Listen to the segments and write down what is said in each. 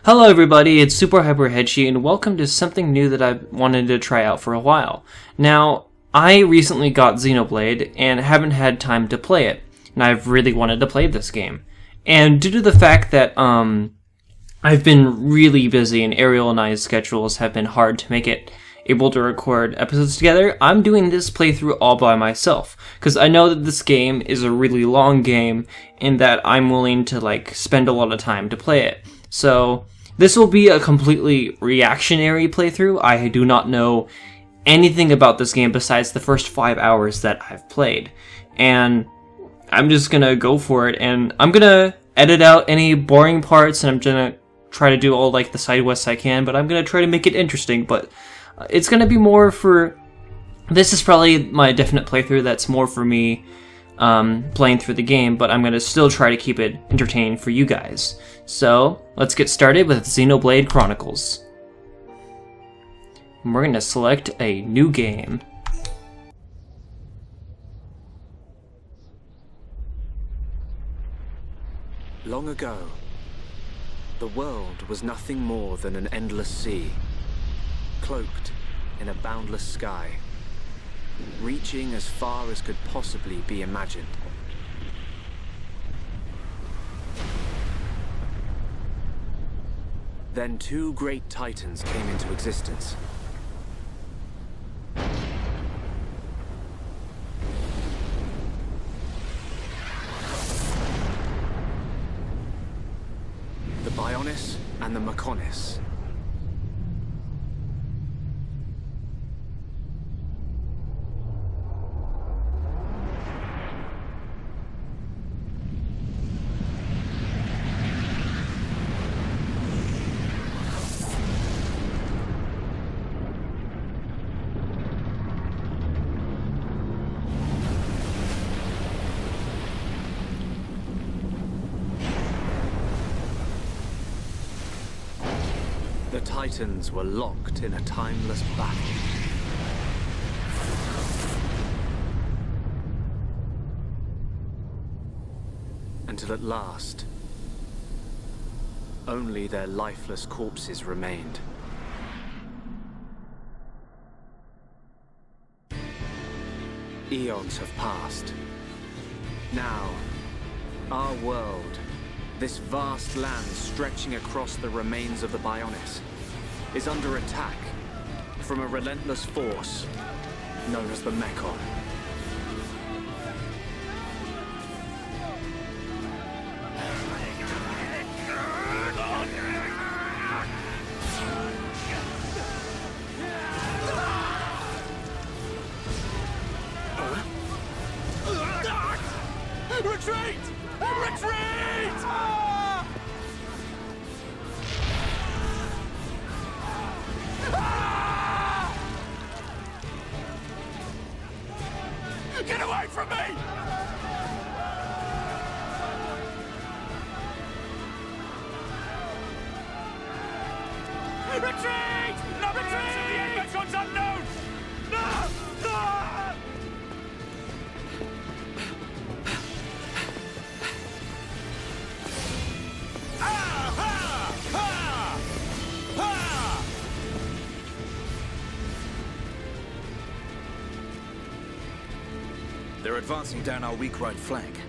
Hello everybody, it's SuperHyperHedgey and welcome to something new that I've wanted to try out for a while. Now, I recently got Xenoblade and haven't had time to play it, and I've really wanted to play this game. And due to the fact that I've been really busy and Ariel and I's schedules have been hard to make it able to record episodes together, I'm doing this playthrough all by myself, because I know that this game is a really long game and that I'm willing to spend a lot of time to play it. So this will be a completely reactionary playthrough. I do not know anything about this game besides the first 5 hours that I've played. And I'm just gonna go for it, and I'm gonna edit out any boring parts, and I'm gonna try to do all the side quests I can, but I'm gonna try to make it interesting. But it's gonna be more for... This is probably my definite playthrough that's more for me playing through the game, but I'm gonna still try to keep it entertaining for you guys. So, let's get started with Xenoblade Chronicles. And we're gonna select a new game. Long ago, the world was nothing more than an endless sea, cloaked in a boundless sky, reaching as far as could possibly be imagined. Then two great titans came into existence. The Bionis and the Mechonis. The Titans were locked in a timeless battle. Until at last, only their lifeless corpses remained. Eons have passed. Now, our world, this vast land stretching across the remains of the Bionis, is under attack from a relentless force known as the Mechon. Retreat! Retreat! Get away from me! Retreat! No, retreat! The Mechon's unknown! No! No! They're advancing down our weak right flank.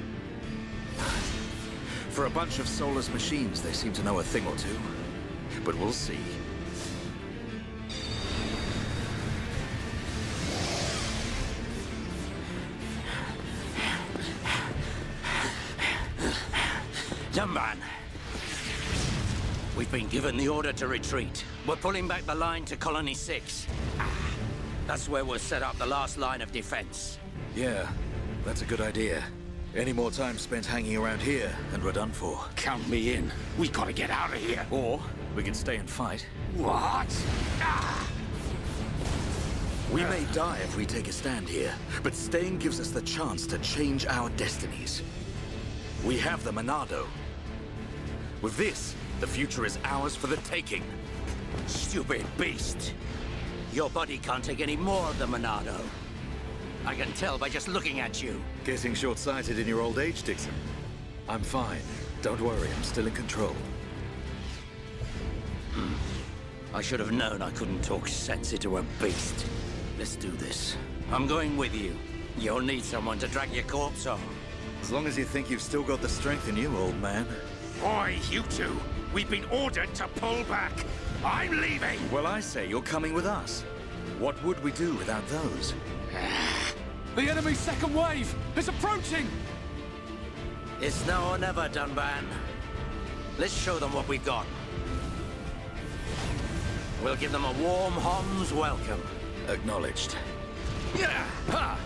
For a bunch of soulless machines, they seem to know a thing or two. But we'll see. Young man, we've been given the order to retreat. We're pulling back the line to Colony 6. That's where we'll set up the last line of defense. Yeah, that's a good idea. Any more time spent hanging around here, and we're done for. Count me in. We gotta get out of here. Or we can stay and fight. What? We may die if we take a stand here, but staying gives us the chance to change our destinies. We have the Monado. With this, the future is ours for the taking. Stupid beast. Your body can't take any more of the Monado. I can tell by just looking at you. Getting short-sighted in your old age, Dixon. I'm fine. Don't worry, I'm still in control. I should have known I couldn't talk sense into a beast. Let's do this. I'm going with you. You'll need someone to drag your corpse home. As long as you think you've still got the strength in you, old man. Boy, you two. We've been ordered to pull back. I'm leaving. Well, I say you're coming with us. What would we do without those? The enemy's second wave is approaching. It's now or never, Dunban. Let's show them what we've got. We'll give them a warm Hom's welcome. Acknowledged. Yeah. Ha.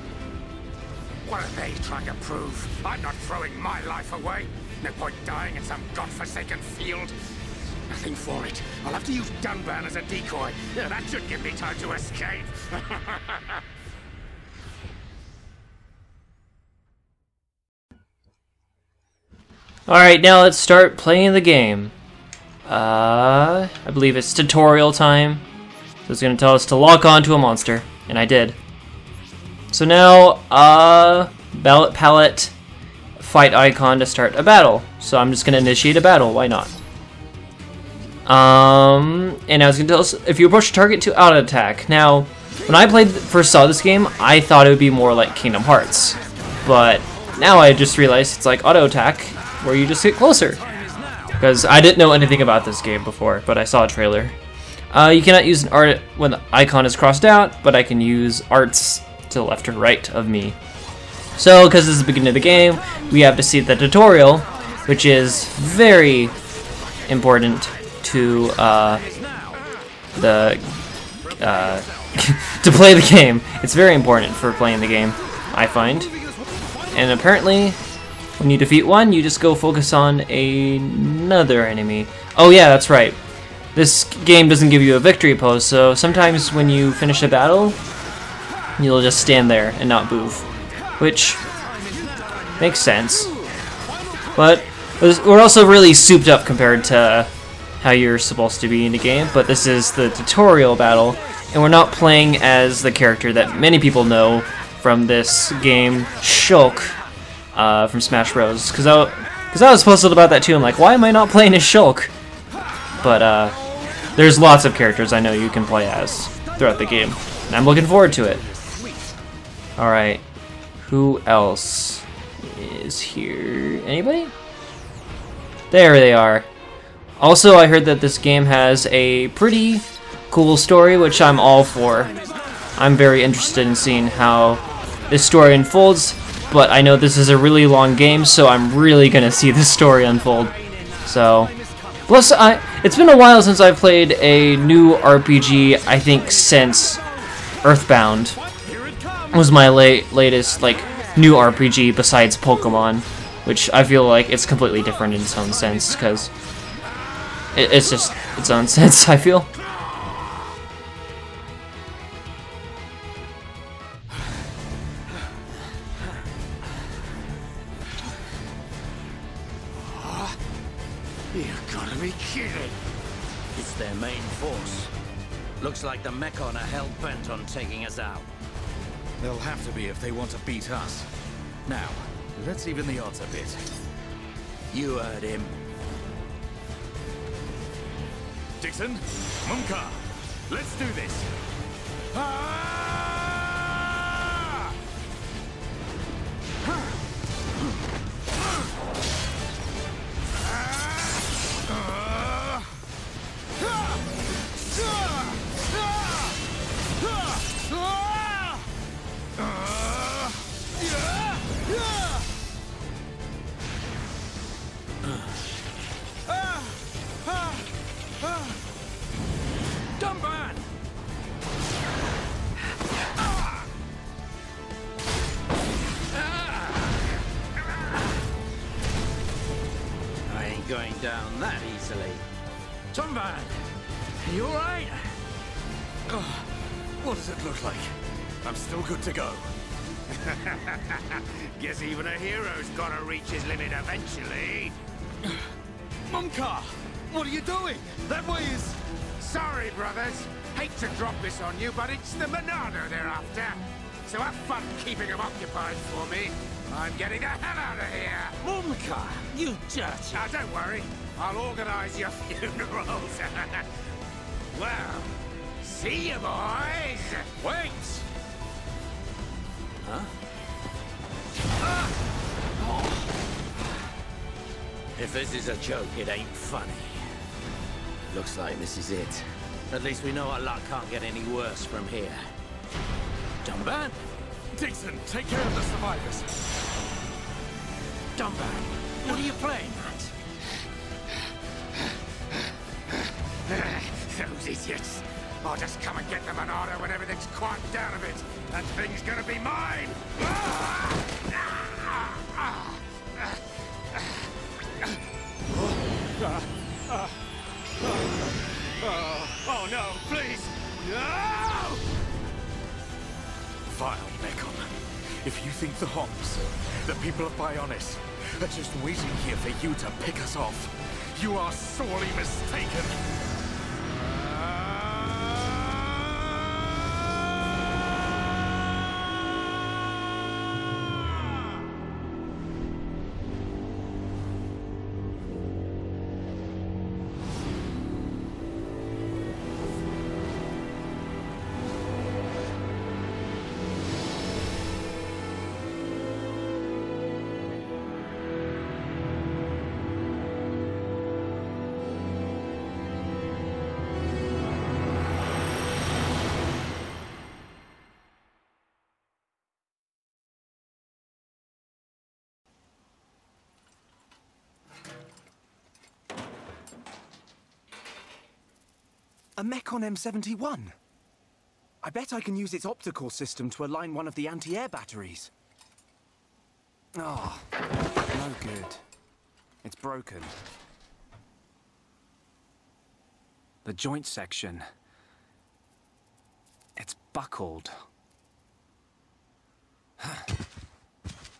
What are they trying to prove? I'm not throwing my life away. No point dying in some godforsaken field. Nothing for it. I'll have to use Dunban as a decoy. Yeah, that should give me time to escape. Alright, now let's start playing the game. I believe it's tutorial time. So it's going to tell us to lock on to a monster, and I did. So now, ballot palette, fight icon to start a battle. So I'm just going to initiate a battle, why not? And now it's going to tell us if you approach a target to auto attack. Now, when I first saw this game, I thought it would be more like Kingdom Hearts. But now I just realized it's like auto attack, where you just get closer. Because I didn't know anything about this game before, but I saw a trailer. You cannot use an art when the icon is crossed out, but I can use arts to the left or right of me. So, because this is the beginning of the game, we have to see the tutorial, which is very important to to play the game. It's very important for playing the game, I find. And apparently, when you defeat one, you just go focus on another enemy. Oh yeah, that's right. This game doesn't give you a victory pose, so sometimes when you finish a battle, you'll just stand there and not move. Which makes sense. But we're also really souped up compared to how you're supposed to be in the game, but this is the tutorial battle, and we're not playing as the character that many people know from this game, Shulk, from Smash Bros. Because I was puzzled about that too. I'm like, why am I not playing as Shulk? But there's lots of characters I know you can play as throughout the game, and I'm looking forward to it. Alright, who else is here? Anybody? There they are. Also, I heard that this game has a pretty cool story, which I'm all for. I'm very interested in seeing how this story unfolds, but I know this is a really long game, so I'm really gonna see this story unfold. So, plus, it's been a while since I've played a new RPG, I think since Earthbound was my latest, like, new RPG besides Pokemon, which I feel like it's completely different in its own sense, because it's just its own sense, I feel. You gotta be kidding. It's their main force. Looks like the Mechon are hell-bent on taking us out. They'll have to be if they want to beat us. Now, let's even the odds a bit. You heard him. Dixon, Munka, let's do this. Ah! Dunban! I ain't going down that easily. Dunban! You alright? What does it look like? I'm still good to go. Guess even a hero's gotta reach his limit eventually. Munka! What are you doing? That way is... Sorry, brothers. Hate to drop this on you, but it's the Monado they're after. So have fun keeping them occupied for me. I'm getting the hell out of here. Mumka, you dirty... Now, don't worry. I'll organize your funerals. Well, see you, boys! Wait! Huh? If this is a joke, it ain't funny. Looks like this is it. At least we know our luck can't get any worse from here. Dunban? Dixon, take care of the survivors. Dunban, what are you playing at? Those idiots. I'll just come and get the Monado when everything's quieted down a bit. That thing's gonna be mine! Oh no, please! No! Vile Mechon. If you think the Homs, the people of Bionis, are just waiting here for you to pick us off, you are sorely mistaken. A Mechon M71. I bet I can use its optical system to align one of the anti-air batteries. Oh, no good. It's broken. The joint section. It's buckled.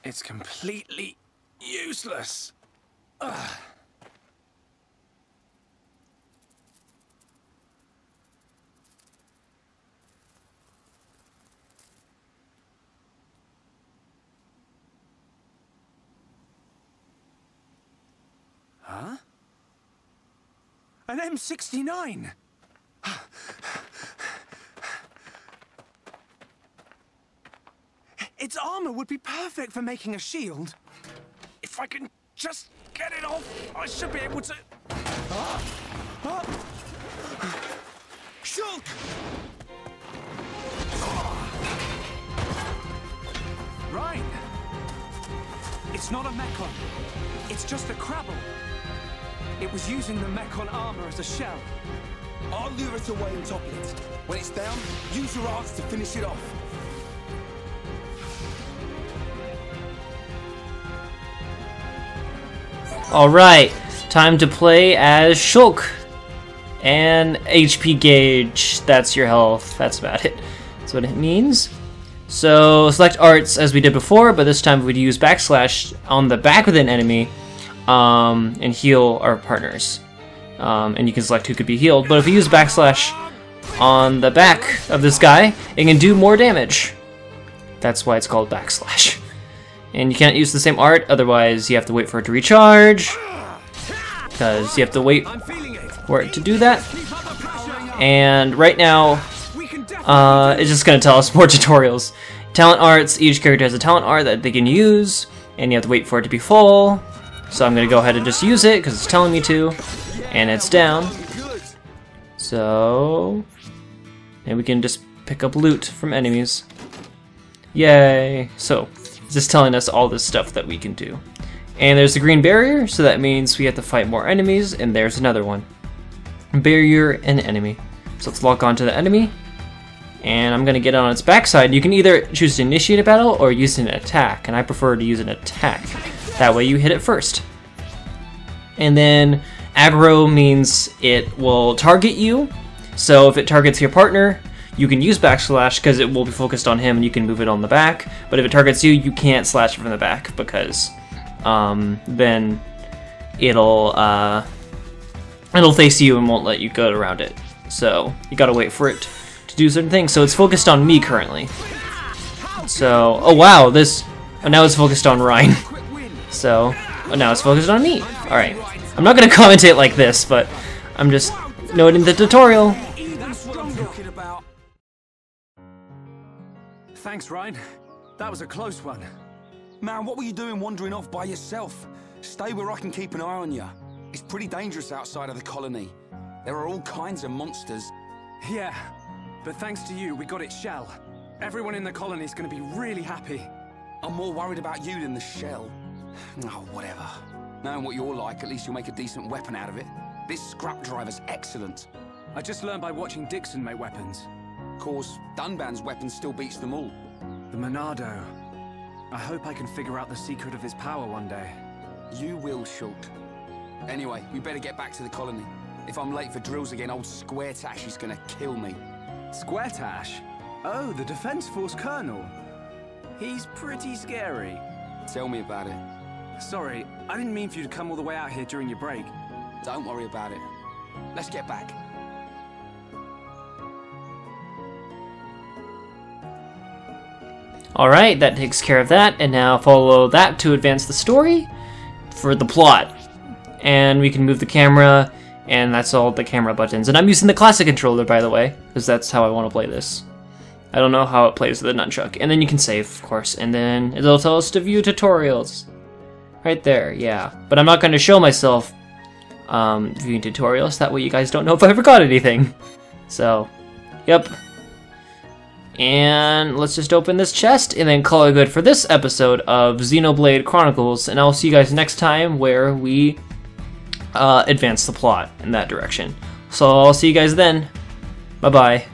It's completely useless. Ugh. Huh? An M69! Its armor would be perfect for making a shield. If I can just get it off, I should be able to... Shoot! Right. It's not a Mechon. It's just a Crabble. It was using the Mechon armor as a shell. I'll lure it away and topple it. When it's down, use your arts to finish it off. Alright, time to play as Shulk. And HP gauge, that's your health, that's about it. That's what it means. So, select arts as we did before, but this time we'd use backslash on the back of an enemy and heal our partners. And you can select who could be healed, but if you use backslash on the back of this guy, it can do more damage. That's why it's called backslash. And you can't use the same art, otherwise you have to wait for it to recharge, because you have to wait for it to do that. And right now, it's just going to tell us more tutorials. Talent arts, each character has a talent art that they can use, and you have to wait for it to be full. So I'm going to go ahead and just use it, because it's telling me to, and it's down. So, and we can just pick up loot from enemies. Yay! So, it's just telling us all this stuff that we can do. And there's the green barrier, so that means we have to fight more enemies, and there's another one. Barrier and enemy. So let's lock onto the enemy, and I'm going to get on its backside. You can either choose to initiate a battle or use an attack, and I prefer to use an attack. That way you hit it first. And then aggro means it will target you. So if it targets your partner, you can use backslash because it will be focused on him and you can move it on the back. But if it targets you, you can't slash it from the back because then it'll face you and won't let you go around it. So you gotta wait for it to do certain things. So it's focused on me currently. So, oh wow, now it's focused on Ryan. So, now it's focused on me. Alright. I'm not going to commentate like this, but I'm just noting the tutorial. Thanks, Ryan. That was a close one. Man, what were you doing wandering off by yourself? Stay where I can keep an eye on you. It's pretty dangerous outside of the colony. There are all kinds of monsters. Yeah, but thanks to you, we got its shell. Everyone in the colony's gonna be really happy. I'm more worried about you than the shell. Oh, whatever. Knowing what you're like, at least you'll make a decent weapon out of it. This scrap driver's excellent. I just learned by watching Dixon make weapons. Of course, Dunban's weapon still beats them all. The Monado. I hope I can figure out the secret of his power one day. You will, Shult. Anyway, we better get back to the colony. If I'm late for drills again, old Square Tash is gonna kill me. Square Tash? Oh, the Defense Force Colonel. He's pretty scary. Tell me about it. Sorry, I didn't mean for you to come all the way out here during your break. Don't worry about it. Let's get back. Alright, that takes care of that, and now follow that to advance the story for the plot. And we can move the camera, and that's all the camera buttons. And I'm using the classic controller, by the way, because that's how I want to play this. I don't know how it plays with the nunchuck. And then you can save, of course, and then it'll tell us to view tutorials. Right there, yeah. But I'm not going to show myself viewing tutorials, that way you guys don't know if I forgot anything. So, yep. And let's just open this chest and then call it good for this episode of Xenoblade Chronicles. And I'll see you guys next time where we advance the plot in that direction. So I'll see you guys then. Bye-bye.